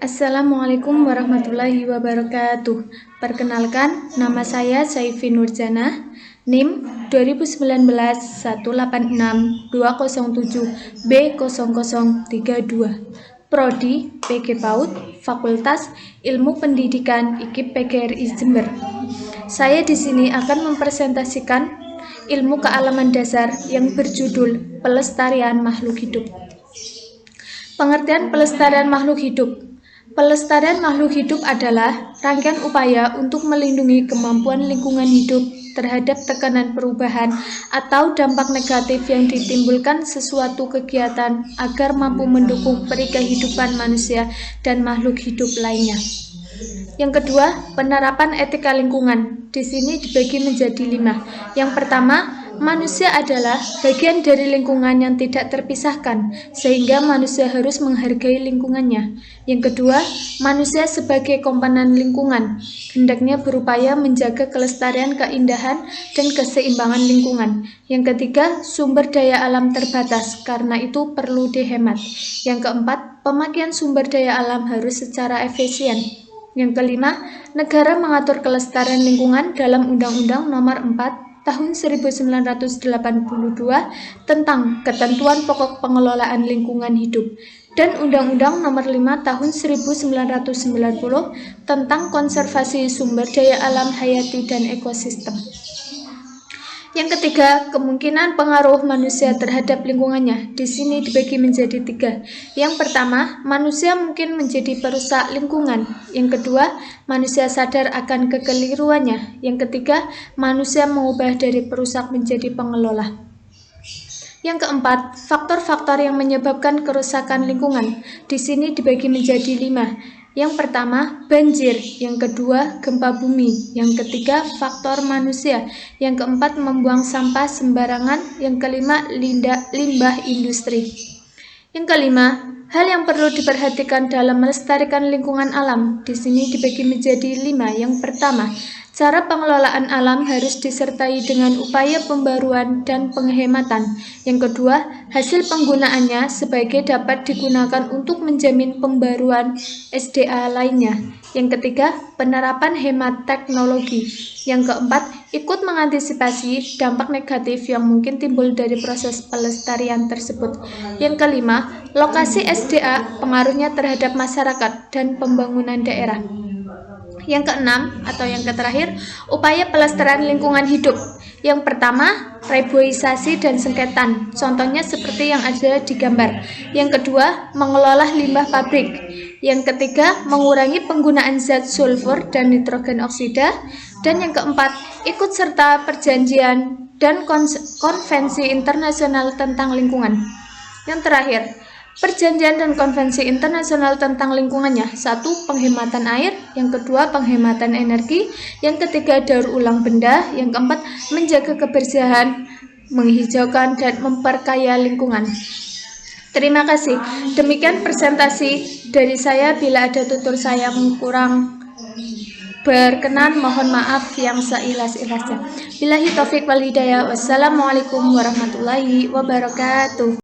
Assalamualaikum warahmatullahi wabarakatuh. Perkenalkan, nama saya Saifi Nurjana, NIM 2019-186-207B0032, Prodi PG PAUD, Fakultas Ilmu Pendidikan IKIP PGRI Jember. Saya di sini akan mempresentasikan ilmu kealaman dasar yang berjudul Pelestarian Makhluk Hidup. Pengertian pelestarian makhluk hidup. Pelestarian makhluk hidup adalah rangkaian upaya untuk melindungi kemampuan lingkungan hidup terhadap tekanan perubahan atau dampak negatif yang ditimbulkan sesuatu kegiatan agar mampu mendukung kehidupan manusia dan makhluk hidup lainnya. Yang kedua, penerapan etika lingkungan. Di sini dibagi menjadi 5. Yang pertama, manusia adalah bagian dari lingkungan yang tidak terpisahkan, sehingga manusia harus menghargai lingkungannya. Yang kedua, manusia sebagai komponen lingkungan, hendaknya berupaya menjaga kelestarian, keindahan, dan keseimbangan lingkungan. Yang ketiga, sumber daya alam terbatas, karena itu perlu dihemat. Yang keempat, pemakaian sumber daya alam harus secara efisien. Yang kelima, negara mengatur kelestarian lingkungan dalam Undang-Undang Nomor 4 Tahun 1982 tentang Ketentuan Pokok Pengelolaan Lingkungan Hidup dan Undang-Undang Nomor 5 Tahun 1990 tentang Konservasi Sumber Daya Alam Hayati dan Ekosistem. Yang ketiga, kemungkinan pengaruh manusia terhadap lingkungannya. Di sini dibagi menjadi 3. Yang pertama, manusia mungkin menjadi perusak lingkungan. Yang kedua, manusia sadar akan kekeliruannya. Yang ketiga, manusia mengubah dari perusak menjadi pengelola. Yang keempat, faktor-faktor yang menyebabkan kerusakan lingkungan. Di sini dibagi menjadi 5. Yang pertama, banjir. Yang kedua, gempa bumi. Yang ketiga, faktor manusia. Yang keempat, membuang sampah sembarangan. Yang kelima, limbah industri. Yang kelima, hal yang perlu diperhatikan dalam melestarikan lingkungan alam. Di sini dibagi menjadi 5. Yang pertama, cara pengelolaan alam harus disertai dengan upaya pembaruan dan penghematan. Yang kedua, hasil penggunaannya sebagai dapat digunakan untuk menjamin pembaruan SDA lainnya. Yang ketiga, penerapan hemat teknologi. Yang keempat, ikut mengantisipasi dampak negatif yang mungkin timbul dari proses pelestarian tersebut. Yang kelima, lokasi SDA pengaruhnya terhadap masyarakat dan pembangunan daerah. Yang keenam atau yang terakhir, upaya pelestarian lingkungan hidup. Yang pertama, reboisasi dan sengketan. Contohnya seperti yang ada di gambar. Yang kedua, mengelola limbah pabrik. Yang ketiga, mengurangi penggunaan zat sulfur dan nitrogen oksida. Dan yang keempat, ikut serta perjanjian dan konvensi internasional tentang lingkungan. Yang terakhir, perjanjian dan konvensi internasional tentang lingkungannya. 1. Penghematan air. Yang kedua, penghematan energi. Yang ketiga, daur ulang benda. Yang keempat, menjaga kebersihan, menghijaukan, dan memperkaya lingkungan. Terima kasih. Demikian presentasi dari saya. Bila ada tutur saya yang kurang berkenan, mohon maaf yang seikhlas-ikhlasnya. Billahi taufik wal hidayah. Wassalamualaikum warahmatullahi wabarakatuh.